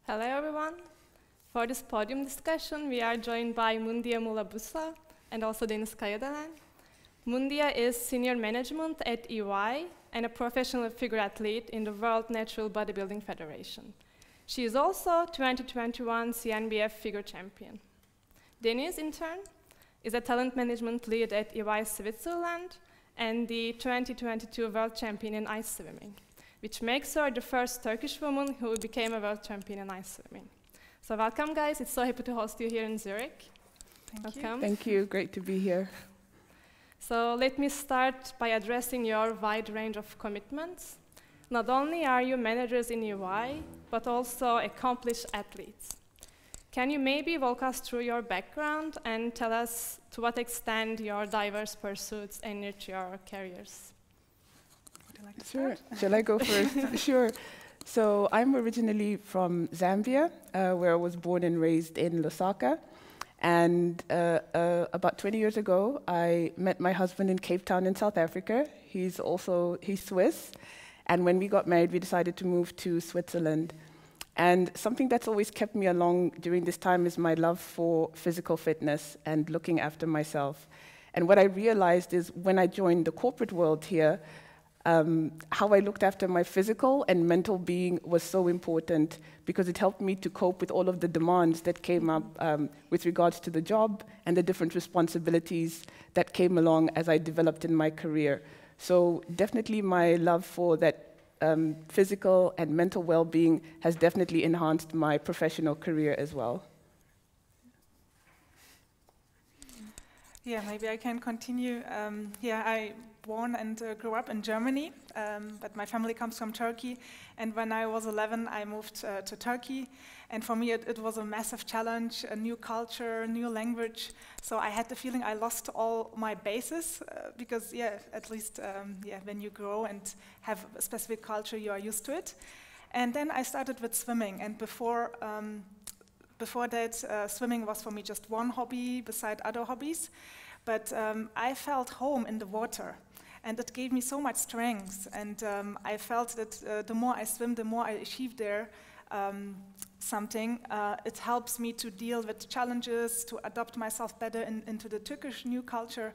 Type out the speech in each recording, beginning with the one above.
Hello everyone. For this podium discussion, we are joined by Mundia Moola Buesser and also Deniz Kayadelen. Mundia is senior management at EY and a professional figure athlete in the World Natural Bodybuilding Federation. She is also 2021 SNBF figure champion. Denizs, in turn, is a talent management lead at EY Switzerland and the 2022 world champion in ice swimming, which makes her the first Turkish woman who became a world champion in ice swimming. So welcome, guys. It's so happy to host you here in Zurich. Welcome. Thank you. Great to be here. So let me start by addressing your wide range of commitments. Not only are you managers in EY, but also accomplished athletes. Can you maybe walk us through your background and tell us to what extent your diverse pursuits enrich your careers? Would you like to start? Shall I go first? Sure. So I'm originally from Zambia, where I was born and raised in Lusaka. And about 20 years ago, I met my husband in Cape Town in South Africa. He's Swiss. And when we got married, we decided to move to Switzerland. And something that's always kept me along during this time is my love for physical fitness and looking after myself. And what I realized is when I joined the corporate world here, how I looked after my physical and mental being was so important because it helped me to cope with all of the demands that came up with regards to the job and the different responsibilities that came along as I developed in my career. So definitely my love for that physical and mental well-being has definitely enhanced my professional career as well. Yeah, maybe I can continue. I born and grew up in Germany, but my family comes from Turkey. And when I was 11, I moved to Turkey. And for me, it was a massive challenge, a new culture, new language. So I had the feeling I lost all my bases because, at least, when you grow and have a specific culture, you are used to it. And then I started with swimming. And before that, swimming was for me just one hobby beside other hobbies. But I felt home in the water. And it gave me so much strength. And I felt that the more I swim, the more I achieve there something. It helps me to deal with challenges, to adapt myself better into the Turkish new culture.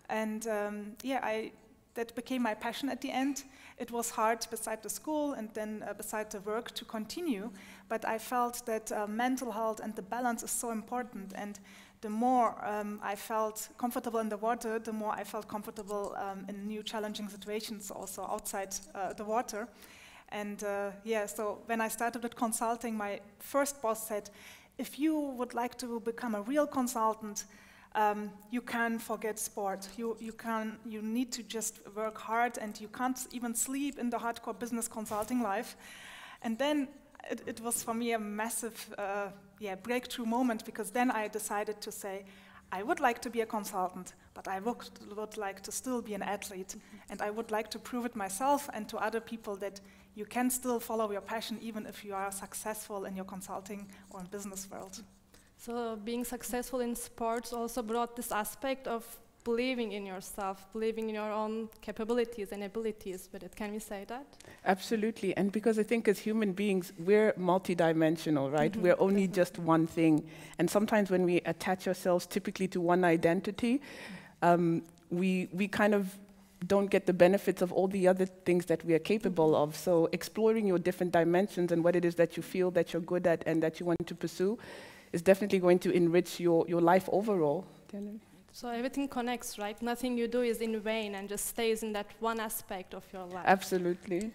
And that became my passion at the end. It was hard beside the school and then beside the work to continue. But I felt that mental health and the balance is so important. And the more I felt comfortable in the water, the more I felt comfortable in new challenging situations also outside the water. And so when I started with consulting, my first boss said, if you would like to become a real consultant, you can forget sport. You need to just work hard and you can't even sleep in the hardcore business consulting life. And then it was for me a massive breakthrough moment because then I decided to say, I would like to be a consultant, but I would like to still be an athlete. And I would like to prove it myself and to other people that you can still follow your passion even if you are successful in your consulting or in business world. So being successful in sports also brought this aspect of believing in yourself, believing in your own capabilities and abilities with it. Can we say that? Absolutely. And because I think as human beings, we're multidimensional, right? We're only just one thing. And sometimes when we attach ourselves typically to one identity, we kind of don't get the benefits of all the other things that we are capable of. So exploring your different dimensions and what it is that you feel that you're good at and that you want to pursue is definitely going to enrich your life overall. So everything connects, right? Nothing you do is in vain and just stays in that one aspect of your life. Absolutely.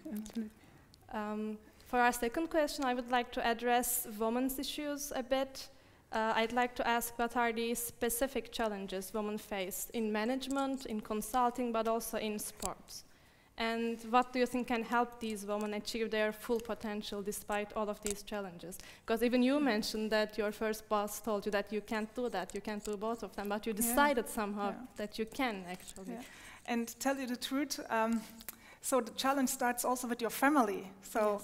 For our second question, I would like to address women's issues a bit. I'd like to ask what are the specific challenges women face in management, in consulting, but also in sports? And what do you think can help these women achieve their full potential despite all of these challenges? Because even you mentioned that your first boss told you that you can't do that, you can't do both of them, but you decided somehow that you can actually. Yeah. And tell you the truth, so the challenge starts also with your family. So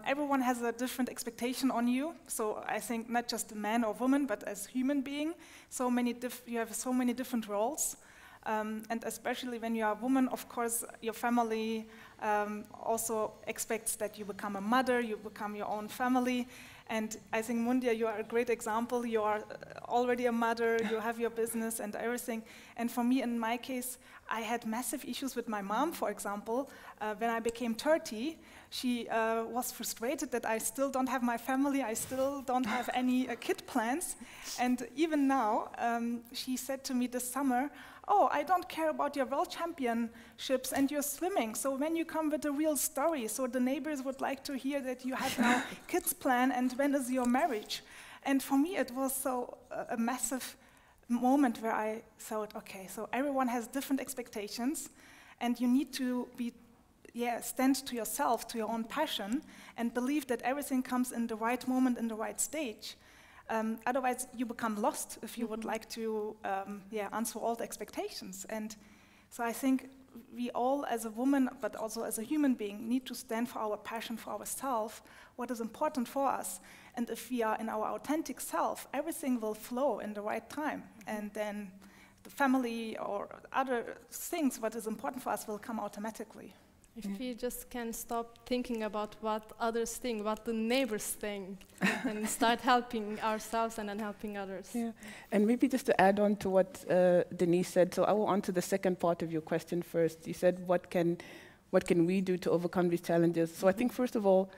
everyone has a different expectation on you. So I think not just a man or woman, but as human being, you have so many different roles. And especially when you are a woman, of course, your family also expects that you become a mother, you become your own family. And I think, Mundia, you are a great example. You are already a mother, you have your business and everything. And for me, in my case, I had massive issues with my mom, for example. When I became 30, she was frustrated that I still don't have my family, I still don't have any kid plans. And even now, she said to me this summer, "Oh, I don't care about your world championships and your swimming. So when you come with a real story, so the neighbors would like to hear that you have now kids plan and when is your marriage?" And for me, it was so a massive moment where I thought, okay, so everyone has different expectations and you need to be, stand to yourself, to your own passion and believe that everything comes in the right moment, in the right stage. Otherwise, you become lost if you would like to answer all the expectations. And so I think we all, as a woman, but also as a human being, need to stand for our passion, for ourselves, what is important for us. And if we are in our authentic self, everything will flow in the right time. And then the family or other things, what is important for us, will come automatically. If we just can stop thinking about what others think, what the neighbors think, and start helping ourselves and then helping others. Yeah, and maybe just to add on to what Denise said, so I will answer the second part of your question first. You said, what can we do to overcome these challenges? So I think, first of all,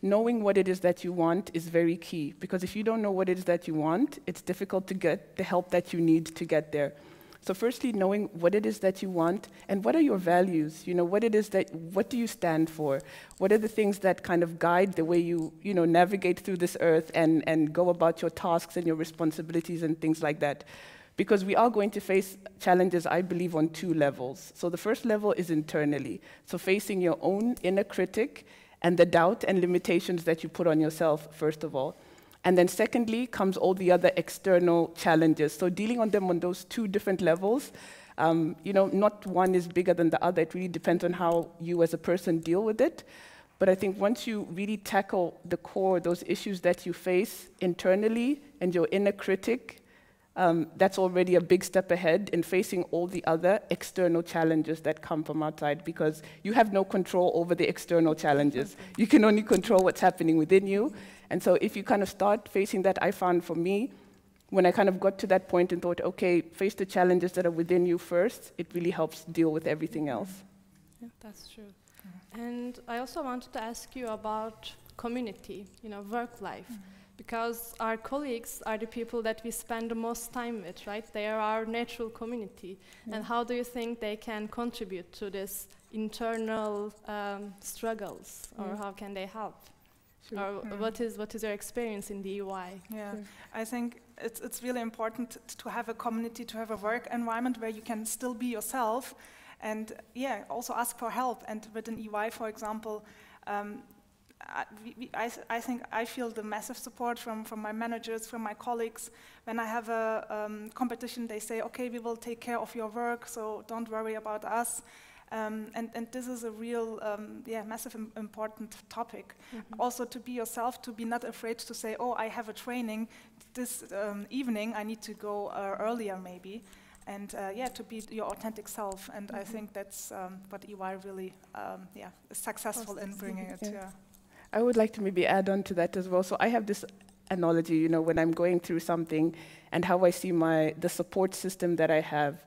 knowing what it is that you want is very key, because if you don't know what it is that you want, it's difficult to get the help that you need to get there. So firstly, knowing what it is that you want and what are your values, what do you stand for? What are the things that kind of guide the way you navigate through this earth and go about your tasks and your responsibilities and things like that? Because we are going to face challenges, I believe, on two levels. So the first level is internally. So facing your own inner critic and the doubt and limitations that you put on yourself, first of all. And then secondly comes all the other external challenges. So dealing on them on those two different levels, not one is bigger than the other. It really depends on how you as a person deal with it. But I think once you really tackle the core, those issues that you face internally and your inner critic, that's already a big step ahead in facing all the other external challenges that come from outside, because you have no control over the external challenges. You can only control what's happening within you. And so if you kind of start facing that, I found for me, when I kind of got to that point and thought, okay, face the challenges that are within you first, it really helps deal with everything else. Yeah, that's true. And I also wanted to ask you about community, work life. Because our colleagues are the people that we spend the most time with, right? They are our natural community. Yeah. And how do you think they can contribute to this internal struggles, or how can they help? Sure. Or what is your experience in the EY? Yeah, sure. I think it's really important to have a community, to have a work environment where you can still be yourself, and also ask for help. And within EY, for example, I think I feel the massive support from my managers, from my colleagues. When I have a competition, they say, okay, we will take care of your work, so don't worry about us. And this is a real, massive important topic. Also to be yourself, to be not afraid to say, oh, I have a training this evening, I need to go earlier maybe. And to be your authentic self. And I think that's what EY really is successful in bringing it. Yeah. I would like to maybe add on to that as well. So I have this analogy, when I'm going through something and how I see the support system that I have.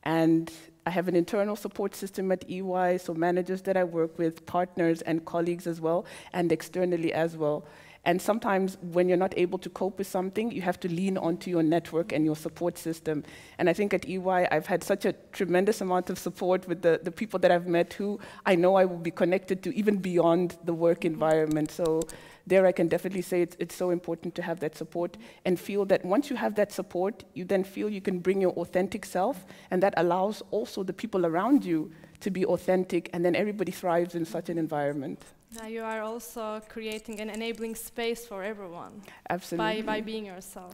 And I have an internal support system at EY, so managers that I work with, partners and colleagues as well, and externally as well. And sometimes when you're not able to cope with something, you have to lean onto your network and your support system. And I think at EY, I've had such a tremendous amount of support with the people that I've met who I know I will be connected to even beyond the work environment. So there I can definitely say it's so important to have that support and feel that once you have that support, you then feel you can bring your authentic self, and that allows also the people around you to be authentic, and then everybody thrives in such an environment. Now you are also creating an enabling space for everyone. Absolutely. By being yourself.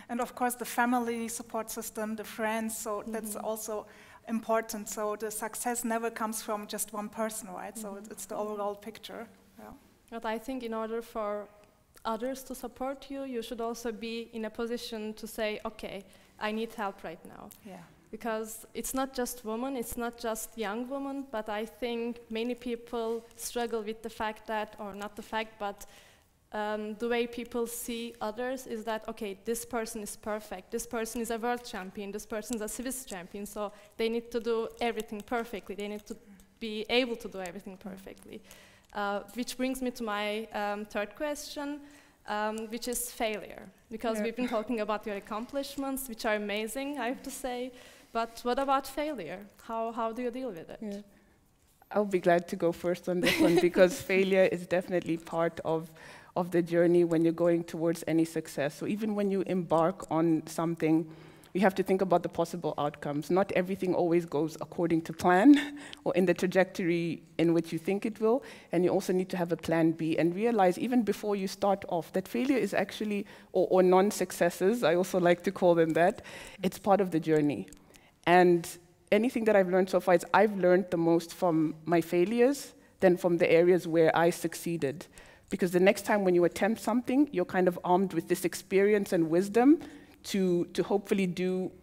And of course the family support system, the friends, so that's also important. So the success never comes from just one person, right? So it's the overall picture. Yeah. But I think in order for others to support you, you should also be in a position to say, okay, I need help right now. Yeah. because it's not just women, it's not just young women, but I think many people struggle with the fact that, or not the fact, but the way people see others is that, okay, this person is perfect, this person is a world champion, this person is a Swiss champion, so they need to do everything perfectly, they need to be able to do everything perfectly. Which brings me to my third question, which is failure. Because we've been talking about your accomplishments, which are amazing, I have to say, but what about failure? How do you deal with it? Yeah. I'll be glad to go first on this one, because failure is definitely part of the journey when you're going towards any success. So even when you embark on something, you have to think about the possible outcomes. Not everything always goes according to plan or in the trajectory in which you think it will, and you also need to have a plan B and realize even before you start off that failure is actually, or non-successes, I also like to call them that, it's part of the journey. And anything that I've learned so far is I've learned the most from my failures than from the areas where I succeeded. Because the next time when you attempt something, you're kind of armed with this experience and wisdom to hopefully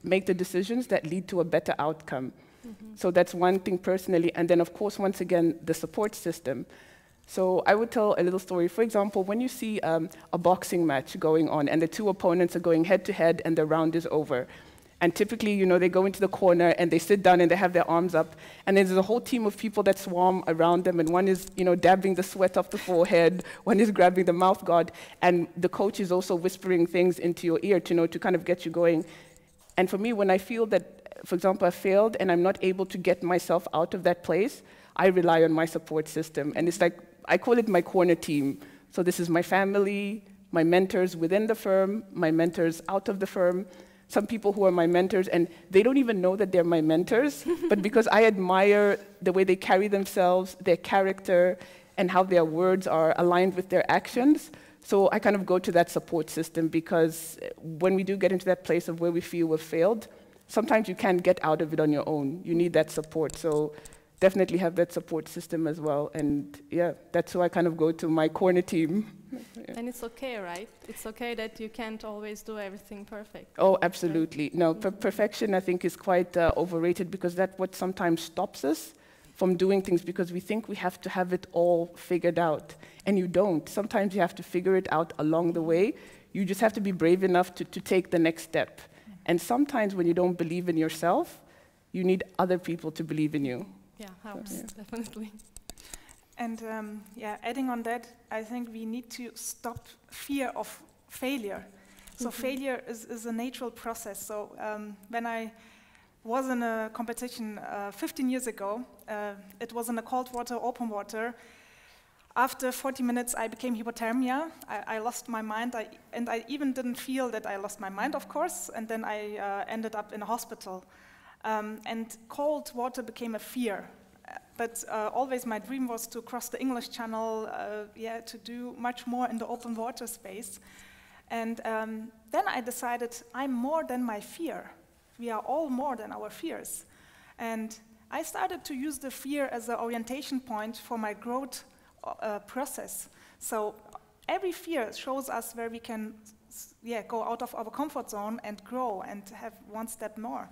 make the decisions that lead to a better outcome. Mm-hmm. So that's one thing personally. And then, of course, once again, the support system. So I would tell a little story. For example, when you see a boxing match going on and the two opponents are going head-to-head and the round is over, and typically, you know, they go into the corner and they sit down and they have their arms up, and there's a whole team of people that swarm around them, and one is, you know, dabbing the sweat off the forehead, one is grabbing the mouth guard, and the coach is also whispering things into your ear to kind of get you going. And for me, when I feel that, for example, I failed and I'm not able to get myself out of that place, I rely on my support system. And it's like, I call it my corner team. So this is my family, my mentors within the firm, my mentors out of the firm, some people who are my mentors, and they don't even know that they're my mentors, but because I admire the way they carry themselves, their character, and how their words are aligned with their actions. So I kind of go to that support system, because when we do get into that place of where we feel we've failed, sometimes you can't get out of it on your own. You need that support. So definitely have that support system as well. And yeah, that's who I kind of go to, my corner team. Yeah. And it's okay, right? It's okay that you can't always do everything perfect. Oh, absolutely. Right? No, perfection, I think, is quite overrated, because that's what sometimes stops us from doing things, because we think we have to have it all figured out. And you don't. Sometimes you have to figure it out along the way. You just have to be brave enough to take the next step. And sometimes when you don't believe in yourself, you need other people to believe in you. Yeah, helps, definitely. And adding on that, I think we need to stop fear of failure. So failure is a natural process. So when I was in a competition 15 years ago, it was in a cold water, open water. After 40 minutes, I became hypothermia. I lost my mind, and I even didn't feel that I lost my mind, of course, and then I ended up in a hospital. And cold water became a fear. But always my dream was to cross the English Channel, to do much more in the open water space. And then I decided I'm more than my fear. We are all more than our fears. And I started to use the fear as an orientation point for my growth process. So every fear shows us where we can go out of our comfort zone and grow and have one step more.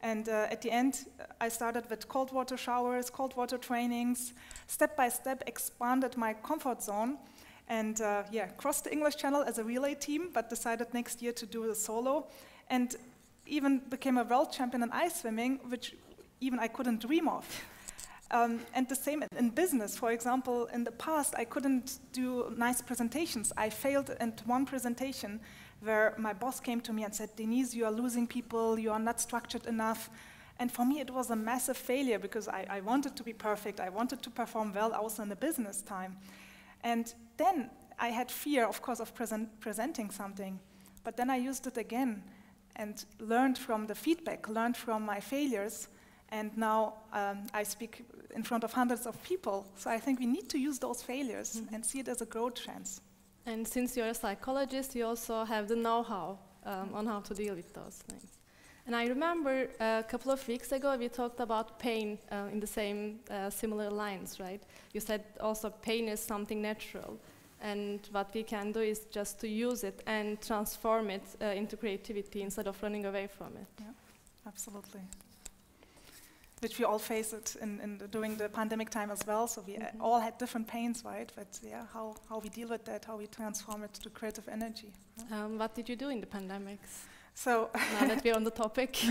And at the end, I started with cold water showers, cold water trainings, step by step expanded my comfort zone, and crossed the English Channel as a relay team, but decided next year to do a solo, and even became a world champion in ice swimming, which even I couldn't dream of. And the same in business. For example, in the past, I couldn't do nice presentations. I failed at one presentation where my boss came to me and said, Denise, you are losing people, you are not structured enough. And for me, it was a massive failure, because I wanted to be perfect. I wanted to perform well also in the business time. And then I had fear, of course, of presenting something. But then I used it again and learned from the feedback, learned from my failures. And now I speak in front of hundreds of people. So I think we need to use those failures and see it as a growth chance. And since you're a psychologist, you also have the know-how on how to deal with those things. And I remember a couple of weeks ago, we talked about pain in the same similar lines, right? You said also pain is something natural. And what we can do is just to use it and transform it into creativity instead of running away from it. Yeah, absolutely. Which we all face it during the pandemic time as well. So we all had different pains, right? But yeah, how we deal with that, how we transform it to creative energy. What did you do in the pandemics? So now that we're on the topic.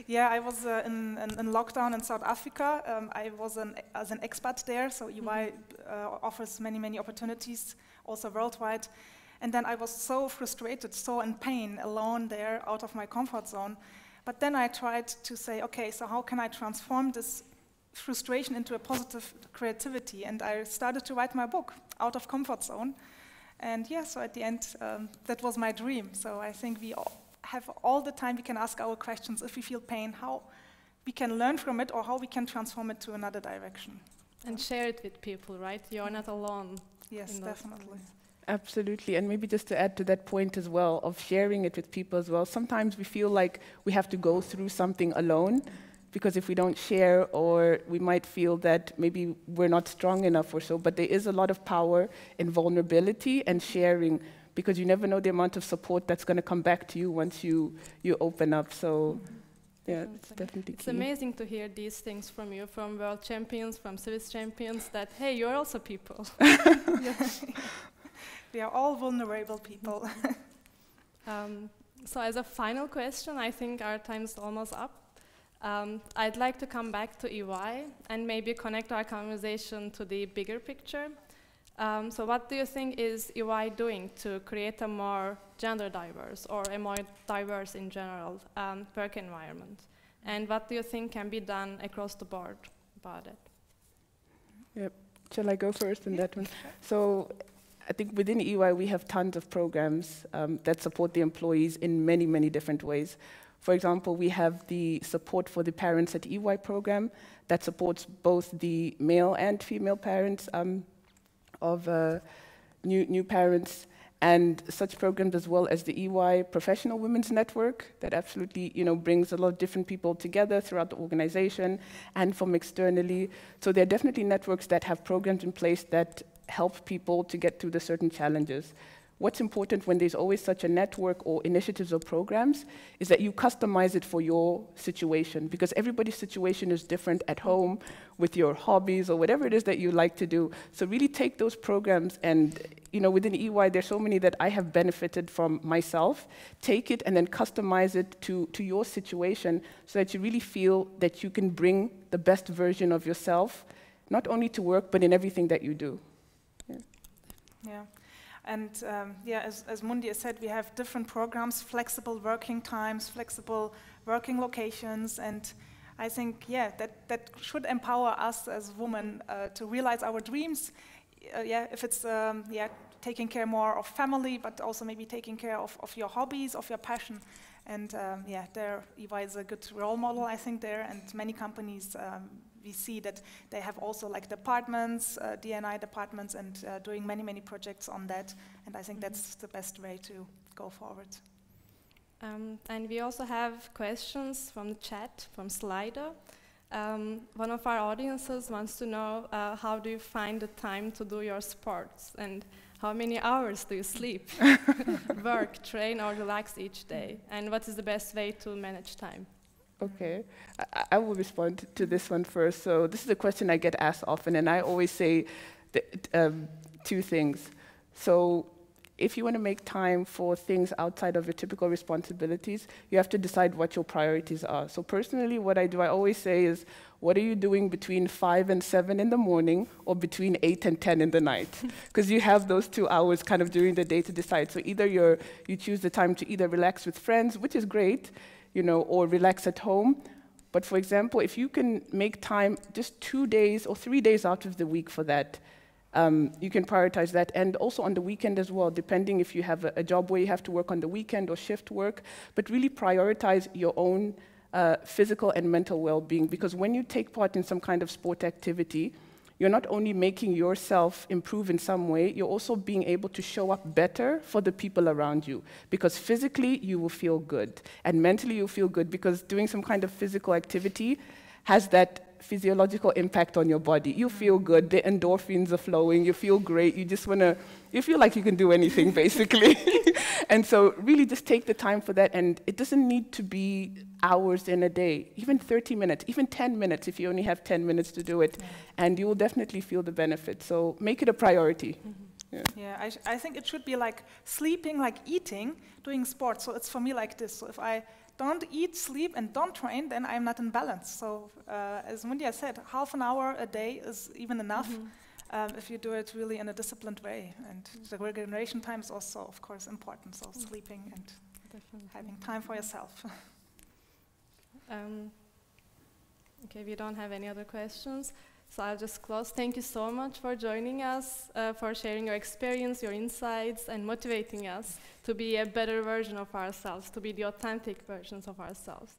Yeah, I was in lockdown in South Africa. I was as an expat there, so EY offers many opportunities, also worldwide. And then I was so frustrated, so in pain, alone there, out of my comfort zone. But then I tried to say, okay, so how can I transform this frustration into a positive creativity? And I started to write my book, Out of Comfort Zone. And yeah, so at the end, that was my dream. So I think we have all the time we can ask our questions. If we feel pain, how we can learn from it or how we can transform it to another direction. And share it with people, right? You're not alone. Yes, definitely. Absolutely, and maybe just to add to that point as well, of sharing it with people as well. Sometimes we feel like we have to go through something alone, because if we don't share, or we might feel that maybe we're not strong enough or so, but there is a lot of power in vulnerability and sharing, because you never know the amount of support that's going to come back to you once you open up. So yeah, it's definitely It's key. amazing to hear these things from you, from world champions, from Swiss champions, that, hey, you're also people. We are all vulnerable people. So as a final question, I think our time's almost up. I'd like to come back to EY and maybe connect our conversation to the bigger picture. So what do you think is EY doing to create a more gender diverse or a more diverse in general work environment? And what do you think can be done across the board about it? Yep. Shall I go first in that one? So I think within EY we have tons of programs that support the employees in many different ways. For example, we have the Support for the Parents at EY program that supports both the male and female parents of new parents, and such programs as well as the EY Professional Women's Network that absolutely brings a lot of different people together throughout the organization and from externally. So there are definitely networks that have programs in place that help people to get through the certain challenges. What's important when there's always such a network or initiatives or programs is that you customize it for your situation, because everybody's situation is different at home with your hobbies or whatever it is that you like to do. So really take those programs, and within EY there's so many that I have benefited from myself. Take it and then customize it to your situation so that you really feel that you can bring the best version of yourself, not only to work but in everything that you do. Yeah. And as Mundia said, we have different programs, flexible working times, flexible working locations, and I think, that should empower us as women to realize our dreams. If it's taking care more of family, but also maybe taking care of your hobbies, of your passion. And there EY is a good role model, I think, there, and many companies we see that they have also like departments, D&I departments, and doing many projects on that. And I think that's the best way to go forward. And we also have questions from the chat, from Slido. One of our audiences wants to know how do you find the time to do your sports, and how many hours do you sleep, work, train, or relax each day? And what is the best way to manage time? Okay, I will respond to this one first. So this is a question I get asked often, and I always say two things. So if you want to make time for things outside of your typical responsibilities, you have to decide what your priorities are. So personally, what I do, I always say is, what are you doing between 5 and 7 in the morning, or between 8 and 10 in the night? Because you have those 2 hours kind of during the day to decide. So either you choose the time to either relax with friends, which is great, or relax at home. But for example, if you can make time just 2 days or 3 days out of the week for that, you can prioritize that. And also on the weekend as well, depending if you have a job where you have to work on the weekend or shift work, but really prioritize your own physical and mental well-being. Because when you take part in some kind of sport activity, you're not only making yourself improve in some way, you're also being able to show up better for the people around you. Because physically, you will feel good. And mentally, you'll feel good, because doing some kind of physical activity has that physiological impact on your body. You feel good, the endorphins are flowing, you feel great, you feel like you can do anything, basically. And so really just take the time for that, and it doesn't need to be hours in a day, even 30 minutes, even 10 minutes if you only have 10 minutes to do it, and you will definitely feel the benefit. So make it a priority. Yeah, I think it should be like sleeping, like eating, doing sports. So it's for me like this. So if I don't eat, sleep, and don't train, then I'm not in balance. So as Mundia said, half an hour a day is even enough if you do it really in a disciplined way. And the regeneration time is also, of course, important. So sleeping and having time for yourself. Okay, we don't have any other questions. So I'll just close. Thank you so much for joining us, for sharing your experience, your insights, and motivating us to be a better version of ourselves, to be the authentic versions of ourselves.